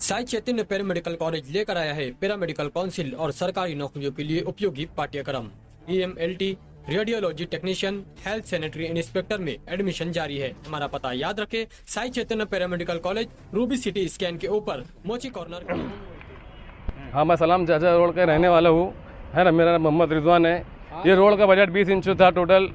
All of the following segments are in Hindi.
साई चैतन्य पैरामेडिकल कॉलेज लेकर आया है पैरामेडिकल काउंसिल और सरकारी नौकरियों के लिए उपयोगी पाठ्यक्रम। EMLT, radiology technician, health sanitary inspector में एडमिशन जारी है। हमारा पता याद रखें, Sai Chaitanya paramedical college, Ruby City Scan के ऊपर, मोची कॉर्नर। हाँ, मैं सलाम चाचा रोड का रहने वाला हूँ, है ना। मेरा नाम मोहम्मद रिजवान है। ये रोड का बजट 20 इंच था टोटल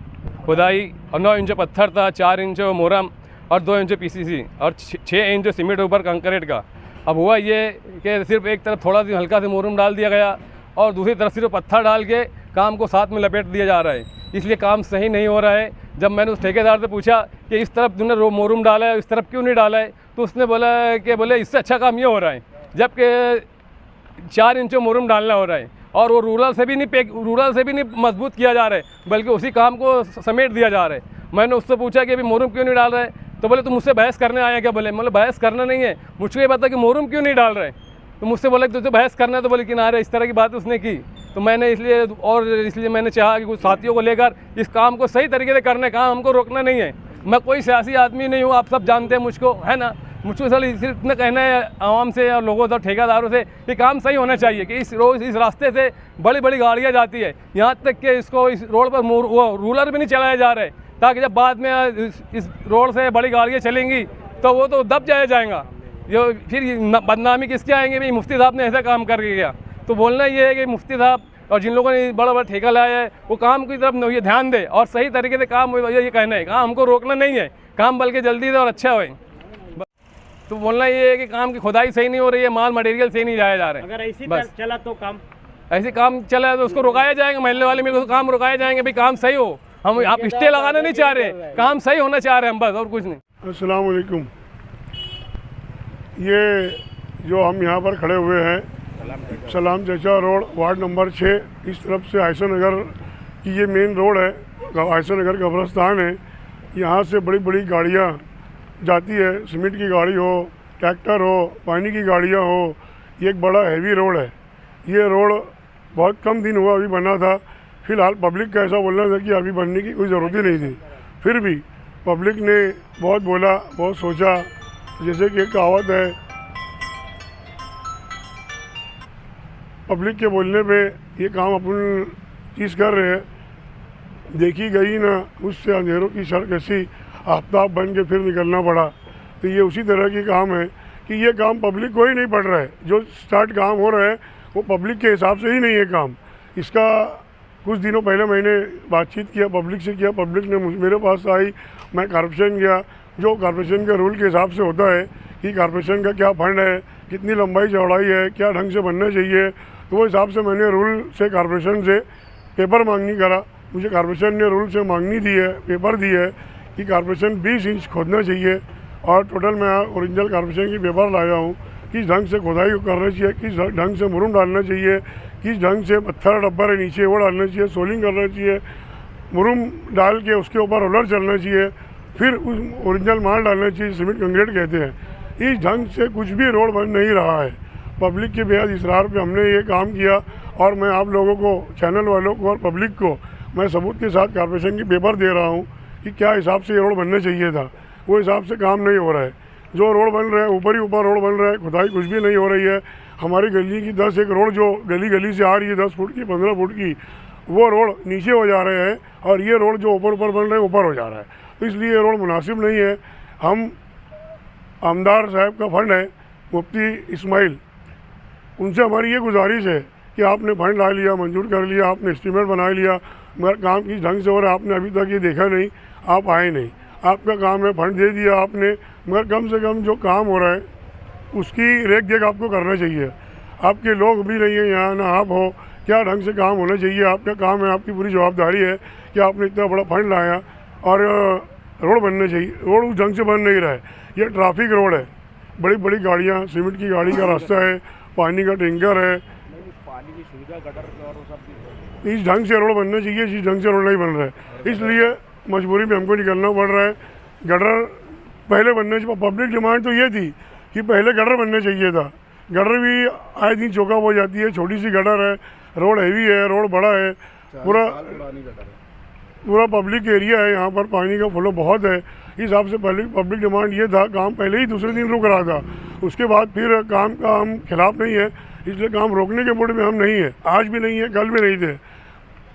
खुदाई, और 9 इंच पत्थर था, 4 इंच मोरम और 2 इंच PCC और 6 इंच सीमेंट ऊपर कंक्रीट का। अब हुआ ये कि सिर्फ एक तरफ थोड़ा सा हल्का से मोरम डाल दिया गया और दूसरी तरफ सिर्फ पत्थर डाल के काम को साथ में लपेट दिया जा रहा है, इसलिए काम सही नहीं हो रहा है। जब मैंने उस ठेकेदार से पूछा कि इस तरफ तूने मोरम डाला है, इस तरफ क्यों नहीं डाला है, तो उसने बोला कि बोले इससे अच्छा काम ये हो रहा है, जबकि 4 इंच मोरम डालना हो रहा है और वो रूलर से भी नहीं मजबूत किया जा रहा है, बल्कि उसी काम को समेट दिया जा रहा है। मैंने उससे पूछा कि अभी मोरम क्यों नहीं डाल रहा है, तो बोले तुम मुझसे बहस करने आए क्या। बोले मतलब बहस करना नहीं है, मुझको ये बता कि मोरम क्यों नहीं डाल रहे। तो मुझसे बोला कि तुझे बहस करना है, तो बोले किनारे इस तरह की बात उसने की। तो मैंने इसलिए मैंने चाहा कि कुछ साथियों को लेकर इस काम को सही तरीके से करने का, हमको रोकना नहीं है। मैं कोई सियासी आदमी नहीं हूँ, आप सब जानते हैं मुझको, है ना। मुझको सिर्फ इतना कहना है आवाम से और लोगों से, ठेकेदारों से, कि काम सही होना चाहिए कि इस रास्ते से बड़ी बड़ी गाड़ियाँ जाती है, यहाँ तक कि इसको इस रोड पर वो रूलर भी नहीं चलाया जा रहा है, ताकि जब बाद में इस रोड से बड़ी गाड़ियाँ चलेंगी तो वो तो दब जाएगा। जो फिर बदनामी किसके आएंगे, भाई मुफ्ती साहब ने ऐसा काम करके गया। तो बोलना ये है कि मुफ्ती साहब और जिन लोगों ने बड़ा ठेका लाया है वो काम की तरफ ये ध्यान दे और सही तरीके से काम, ये कहना है काम हमको रोकना नहीं है, काम बल्कि जल्दी से और अच्छा होए। तो बोलना ये है कि काम की खुदाई सही नहीं हो रही है, माल मटेरियल सही नहीं जाया जा रहा है। अगर ऐसी चला तो ऐसे काम चला तो उसको रुकाया जाएगा, महल्ले वाले मिलकर काम रुकाए जाएंगे, भाई काम सही हो। हम आप स्टे लगाना नहीं चाह रहे, काम सही होना चाह रहे हैं हम, बस और कुछ नहीं। अस्सलाम वालेकुम। ये जो हम यहाँ पर खड़े हुए हैं, सलाम चाचा रोड, वार्ड नंबर 6, इस तरफ से आयशा नगर की ये मेन रोड है, आयशा नगर कब्रस्तान है। यहाँ से बड़ी बड़ी गाड़ियाँ जाती है, सीमेंट की गाड़ी हो, ट्रैक्टर हो, पानी की गाड़ियाँ हो। ये एक बड़ा हैवी रोड है। ये रोड बहुत कम दिन हुआ अभी बना था। फिलहाल पब्लिक का ऐसा बोलना था कि अभी बनने की कोई ज़रूरत ही नहीं थी, फिर भी पब्लिक ने बहुत बोला, बहुत सोचा। जैसे कि एक कहावत है, पब्लिक के बोलने पे ये काम अपन चीज़ कर रहे हैं। देखी गई ना उससे अंधेरों की सरकशी, आफ्ताब बन के फिर निकलना पड़ा। तो ये उसी तरह की काम है कि ये काम पब्लिक को ही नहीं पड़ रहा है। जो स्टार्ट काम हो रहा है वो पब्लिक के हिसाब से ही नहीं है काम। इसका कुछ दिनों पहले मैंने बातचीत किया, पब्लिक से किया, पब्लिक ने मेरे पास आई, मैं कॉर्पोरेशन गया। जो कॉर्पोरेशन के रूल के हिसाब से होता है कि कॉर्पोरेशन का क्या फंड है, कितनी लंबाई चौड़ाई है, क्या ढंग से बनना चाहिए, तो वो हिसाब से मैंने रूल से कॉर्पोरेशन से पेपर मांगनी करा। मुझे कॉर्पोरेशन ने रूल से मांगनी दी है, पेपर दी है कि कॉर्पोरेशन 20 इंच खोदना चाहिए। और टोटल मैं ओरिजिनल कॉर्पोरेशन की पेपर लाया हूँ, किस ढंग से खुदाई करना चाहिए, किस ढंग से मुरम डालना चाहिए, किस ढंग से पत्थर डब्बर है नीचे वो डालना चाहिए, सोलिंग करना चाहिए, मुरम डाल के उसके ऊपर रोलर चलना चाहिए, फिर उस ओरिजिनल माल डालना चाहिए, सीमेंट कंक्रीट कहते हैं। इस ढंग से कुछ भी रोड बन नहीं रहा है। पब्लिक के बेहद इसरार पे हमने ये काम किया और मैं आप लोगों को, चैनल वालों को और पब्लिक को मैं सबूत के साथ कॉर्पोरेशन की पेपर दे रहा हूँ कि क्या हिसाब से ये रोड बनना चाहिए था, वो हिसाब से काम नहीं हो रहा है। जो रोड बन रहा है ऊपर ही ऊपर रोड बन रहा है, खुदाई कुछ भी नहीं हो रही है। हमारी गली की 10 एक रोड जो गली से आ रही है 10 फुट की, 15 फुट की, वो रोड नीचे हो जा रहे हैं और ये रोड जो ऊपर बन रहे हैं ऊपर हो जा रहा है। तो इसलिए ये रोड मुनासिब नहीं है। हम आमदार साहब का फंड है, मुफ्ती इस्माइल, उनसे हमारी ये गुजारिश है कि आपने फंड ला लिया, मंजूर कर लिया, आपने एस्टीमेट बना लिया, मगर काम किस ढंग से हो रहा है आपने अभी तक ये देखा नहीं, आप आए नहीं। आपका काम है, फंड दे दिया आपने, मगर कम से कम जो काम हो रहा है उसकी रेख देख आपको करना चाहिए। आपके लोग भी नहीं है यहाँ, ना आप हो, क्या ढंग से काम होना चाहिए। आपका काम है, आपकी पूरी जवाबदारी है कि आपने इतना बड़ा फंड लाया और रोड बनना चाहिए। रोड उस ढंग से बन नहीं रहा है। ये ट्रैफिक रोड है, बड़ी बड़ी गाड़ियाँ, सीमेंट की गाड़ी का रास्ता है, पानी का टैंकर है, पानी की सुविधा, गटर और सब इस ढंग से रोड बनना चाहिए, इस ढंग से रोड नहीं बन रहा है। इसलिए मजबूरी में हमको निकलना पड़ रहा है। गटर पहले बनने चाहिए, पब्लिक डिमांड तो ये थी कि पहले गटर बनना चाहिए था। गटर भी आए दिन चौका हो जाती है, छोटी सी गटर है, रोड हैवी है, रोड बड़ा है, पूरा पूरा पब्लिक एरिया है, यहाँ पर पानी का फ्लो बहुत है। इस हिसाब से पब्लिक डिमांड ये था, काम पहले ही दूसरे दिन रुक रहा था, उसके बाद फिर काम का हम खिलाफ नहीं है, इसलिए काम रोकने के मूड में हम नहीं है, आज भी नहीं है, कल भी नहीं थे।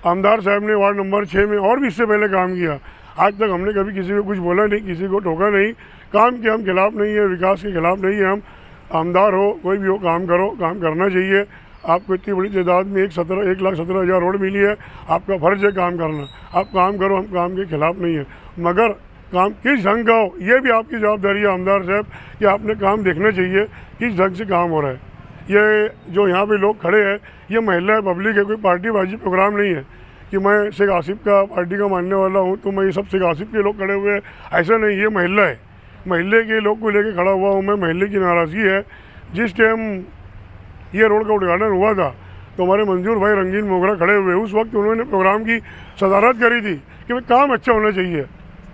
आमदार साहब ने वार्ड नंबर 6 में और भी इससे पहले काम किया, आज तक हमने कभी किसी को कुछ बोला नहीं, किसी को टोका नहीं। काम के हम खिलाफ नहीं है, विकास के खिलाफ नहीं है हम। आमदार हो कोई भी हो, काम करो, काम करना चाहिए। आपको इतनी बड़ी तादाद में 1,17,000 रोड मिली है, आपका फ़र्ज़ है काम करना, आप काम करो, हम काम के खिलाफ नहीं है, मगर काम किस ढंग का हो ये भी आपकी जवाबदारी है आमदार साहब कि आपने काम देखना चाहिए किस ढंग से काम हो रहा है। ये जो यहाँ पे लोग खड़े हैं ये महिला है, पब्लिक है, कोई पार्टीबाजी प्रोग्राम नहीं है कि मैं शेख आसिफ का पार्टी का मानने वाला हूँ तो मैं ये सब शेख आसिफ के लोग खड़े हुए हैं, ऐसा नहीं। ये महिला है, महल्ले के लोग को लेके खड़ा हुआ हूँ मैं। महल्ले की नाराज़गी है। जिस टाइम ये रोड का उद्घाटन हुआ था तो हमारे मंजूर भाई रंगीन मोगरा खड़े हुए, उस वक्त उन्होंने प्रोग्राम की सदारत करी थी कि भाई काम अच्छा होना चाहिए।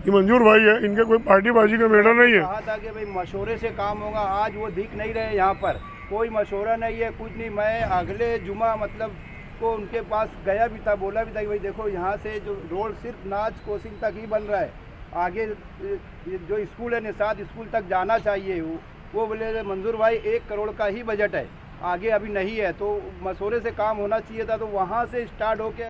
ये मंजूर भाई है, इनका कोई पार्टीबाजी का मैटर नहीं है। कहा था कि भाई मशवरे से काम होगा, आज वो दिख नहीं रहे, यहाँ पर कोई मशवरा नहीं है, कुछ नहीं। मैं अगले जुमा मतलब को उनके पास गया भी था, बोला भी था कि भाई देखो यहाँ से जो रोड सिर्फ नाच कोचिंग तक ही बन रहा है, आगे जो स्कूल है निषाद स्कूल तक जाना चाहिए। वो बोले मंजूर भाई 1 करोड़ का ही बजट है, आगे अभी नहीं है, तो मशवरे से काम होना चाहिए था। तो वहाँ से स्टार्ट होके